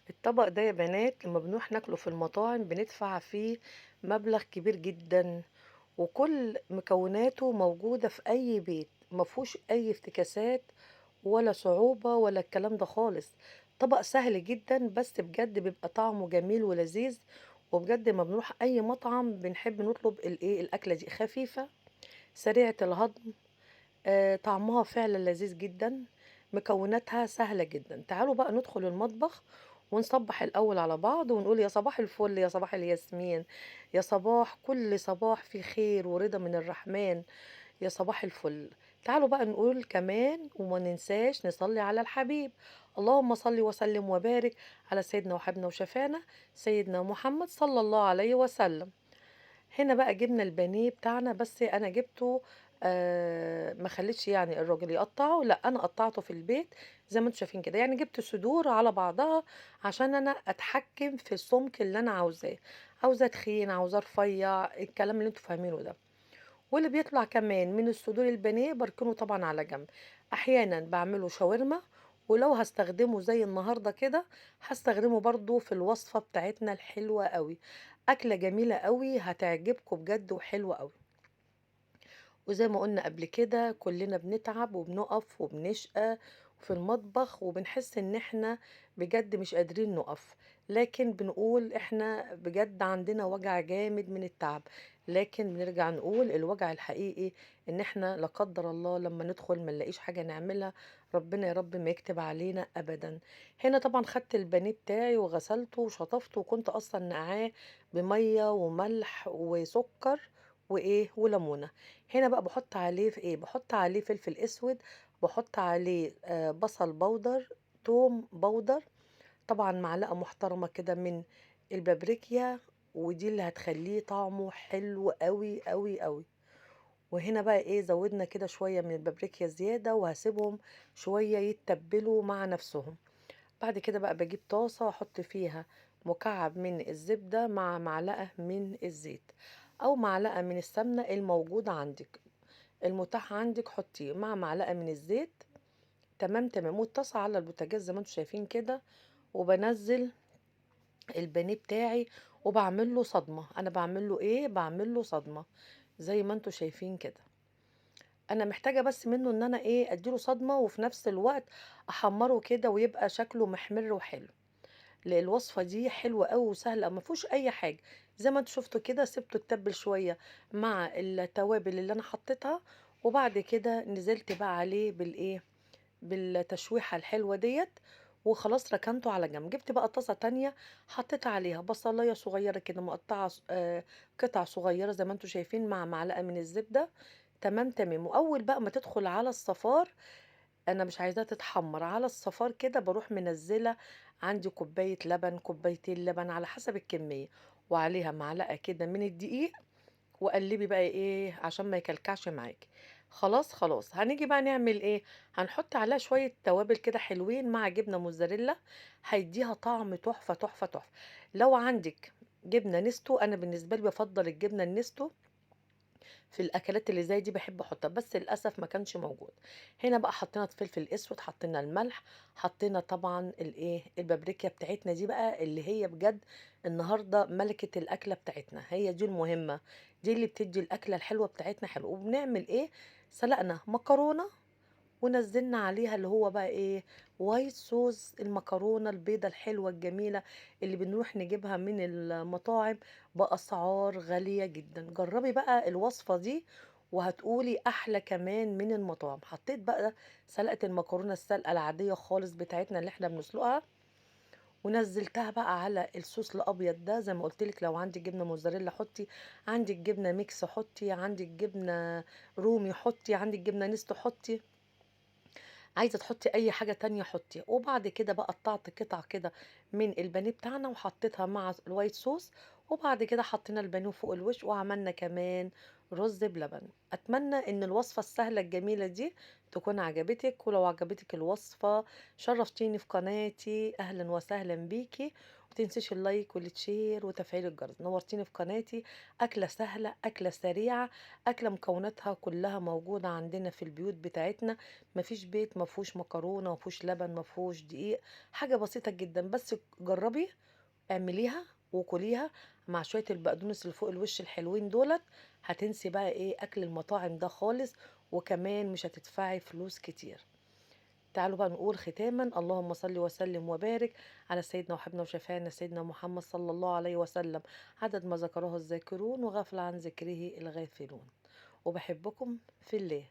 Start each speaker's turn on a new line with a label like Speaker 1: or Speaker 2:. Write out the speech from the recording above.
Speaker 1: الطبق ده يا بنات لما بنروح ناكله في المطاعم بندفع فيه مبلغ كبير جدا، وكل مكوناته موجودة في أي بيت، مفهوش أي افتكاسات ولا صعوبة ولا الكلام ده خالص. طبق سهل جدا بس بجد بيبقى طعمه جميل ولذيذ. وبجد لما بنروح أي مطعم بنحب نطلب الأكلة دي خفيفة سريعة الهضم. طعمها فعلا لذيذ جدا. مكوناتها سهلة جدا. تعالوا بقى ندخل المطبخ ونصبح الأول على بعض ونقول يا صباح الفل يا صباح الياسمين، يا صباح كل صباح في خير ورضا من الرحمن، يا صباح الفل. تعالوا بقى نقول كمان وما ننساش نصلي على الحبيب. اللهم صل وسلم وبارك على سيدنا وحبنا وشفانا سيدنا محمد صلى الله عليه وسلم. هنا بقى جبنا البانيه بتاعنا بس انا جبته. ما خليتش يعني الراجل يقطعه، لا انا قطعته في البيت زي ما انتم شايفين كده، يعني جبت صدور على بعضها عشان انا اتحكم في السمك اللي انا عاوزاه. عاوزاه تخين عاوزاه رفيع الكلام اللي انتم فاهمينه ده. واللي بيطلع كمان من الصدور البانيه بركنه طبعا على جنب. احيانا بعمله شاورما، ولو هستخدمه زي النهارده كده هستخدمه برضو في الوصفة بتاعتنا الحلوة قوي. أكلة جميلة قوي هتعجبكم بجد وحلوة قوي. وزي ما قلنا قبل كده كلنا بنتعب وبنقف وبنشقى في المطبخ وبنحس ان احنا بجد مش قادرين نقف، لكن بنقول احنا بجد عندنا وجع جامد من التعب. لكن بنرجع نقول الوجع الحقيقي ان احنا لا قدر الله لما ندخل ما نلاقيش حاجة نعملها. ربنا يا رب ما يكتب علينا ابدا. هنا طبعا خدت البانيه بتاعي وغسلته وشطفته وكنت اصلا نقعاه بمية وملح وسكر وليمونة. هنا بقى باحط عليه في باحط عليه فلفل اسود، باحط عليه بصل بودر، توم بودر، طبعا معلقة محترمة كده من البابريكا، ودي اللي هتخليه طعمه حلو قوي قوي قوي. وهنا بقى زودنا كده شوية من البابريكا زيادة وهسيبهم شوية يتبلوا مع نفسهم. بعد كده بقى بجيب طاسة واحط فيها مكعب من الزبدة مع معلقة من الزيت او معلقة من السمنة الموجودة عندك، المتاح عندك حطيه مع معلقة من الزيت. تمام تمام. والطاسة على البوتاجاز زي ما انتم شايفين كده، وبنزل البانيه بتاعي وبعمل له صدمة. انا بعمل له بعمل له صدمة زي ما انتم شايفين كده. انا محتاجة بس منه ان انا اديله صدمة وفي نفس الوقت احمره كده ويبقى شكله محمر وحلو. الوصفة دي حلوة قوي وسهلة ما فيهوش اي حاجة. زي ما انتوا شفتوا كده سبته يتبل شوية مع التوابل اللي انا حطيتها، وبعد كده نزلت بقى عليه بالتشويحة الحلوة ديت. وخلاص ركنته على جنب. جبت بقى طاسة تانية حطيت عليها بصلاية صغيرة كده مقطعة قطع صغيرة زي ما انتوا شايفين مع معلقة من الزبدة. تمام تمام. واول بقى ما تدخل على الصفار، انا مش عايزاها تتحمر على الصفار كده، بروح منزلة عندي كوباية لبن كوبايتين لبن على حسب الكمية، وعليها معلقة كده من الدقيق، وقلبي بقى عشان ما يكلكعش معاكي. خلاص خلاص هنيجي بقى نعمل هنحط عليها شوية توابل كده حلوين مع جبنة موتزاريلا، هيديها طعم تحفة تحفة تحفة. لو عندك جبنة نستو، انا بالنسبة لي بفضل الجبنة النستو في الاكلات اللي زي دي بحب احطها، بس للاسف ما كانش موجود. هنا بقى حطينا فلفل اسود، حطينا الملح، حطينا طبعا البابريكا بتاعتنا دي بقى اللي هي بجد النهارده ملكة الاكله بتاعتنا، هي دي المهمه، دي اللي بتدي الاكله الحلوه بتاعتنا حلو. وبنعمل سلقنا مكرونه ونزلنا عليها اللي هو بقى وايت صوص، المكرونة البيضة الحلوة الجميلة اللي بنروح نجيبها من المطاعم بأسعار غالية جدا. جربي بقى الوصفة دي وهتقولي أحلى كمان من المطاعم. حطيت بقى سلقة المكرونة السلقة العادية خالص بتاعتنا اللي احنا بنسلقها، ونزلتها بقى على الصوص الابيض ده. زي ما قلت لك لو عندك جبنه موتزاريلا حطي، عندك جبنه ميكس حطي، عندك جبنه رومي حطي، عندك جبنه نستو حطي، عايزه تحطي اي حاجه تانية حطي. وبعد كده بقى قطعت قطع كده من البانيه بتاعنا وحطيتها مع الوايت صوص، وبعد كده حطينا البانيه فوق الوش وعملنا كمان رز بلبن. أتمنى إن الوصفة السهلة الجميلة دي تكون عجبتك، ولو عجبتك الوصفة شرفتيني في قناتي، أهلا وسهلا بيكي. ومتنسيش اللايك والشير وتفعيل الجرس، نورتيني في قناتي. أكلة سهلة، أكلة سريعة، أكلة مكوناتها كلها موجودة عندنا في البيوت بتاعتنا. مفيش بيت مفهوش مكرونة، مفهوش لبن، مفهوش دقيق. حاجة بسيطة جدا، بس جربي اعمليها وكليها مع شوية البقدونس اللي فوق الوش الحلوين دولت. هتنسي بقى ايه اكل المطاعم ده خالص، وكمان مش هتدفعي فلوس كتير. تعالوا بقى نقول ختاما: اللهم صل وسلم وبارك على سيدنا وحبنا وشفيعنا سيدنا محمد صلى الله عليه وسلم، عدد ما ذكره الذاكرون وغفل عن ذكره الغافلون. وبحبكم في الله.